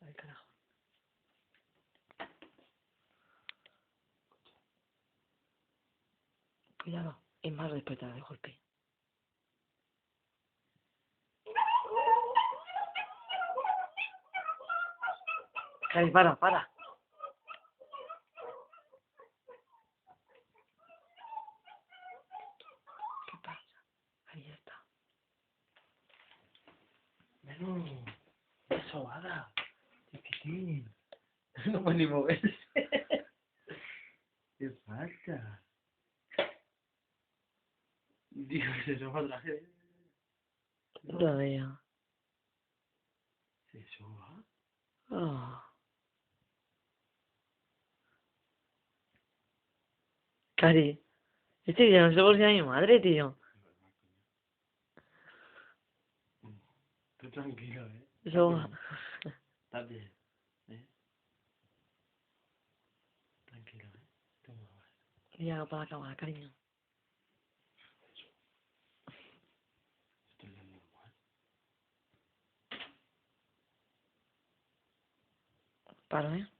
Ay, carajo. Cuidado, es más respetada de golpe. Cari, para. ¿Qué pasa? Ahí está. Menú, qué sobada. Chiquitín. No puede ni moverse. ¿Qué pasa? Dios, se soba otra vez. Todavía. ¿Se soba? Oh. Cari, este ya no sé por qué a mi madre, tío. Tú tranquilo, Eso... Está bien, Tranquilo, Toma, Ya, para la cámara, cariño. Esto es lo normal. Paro,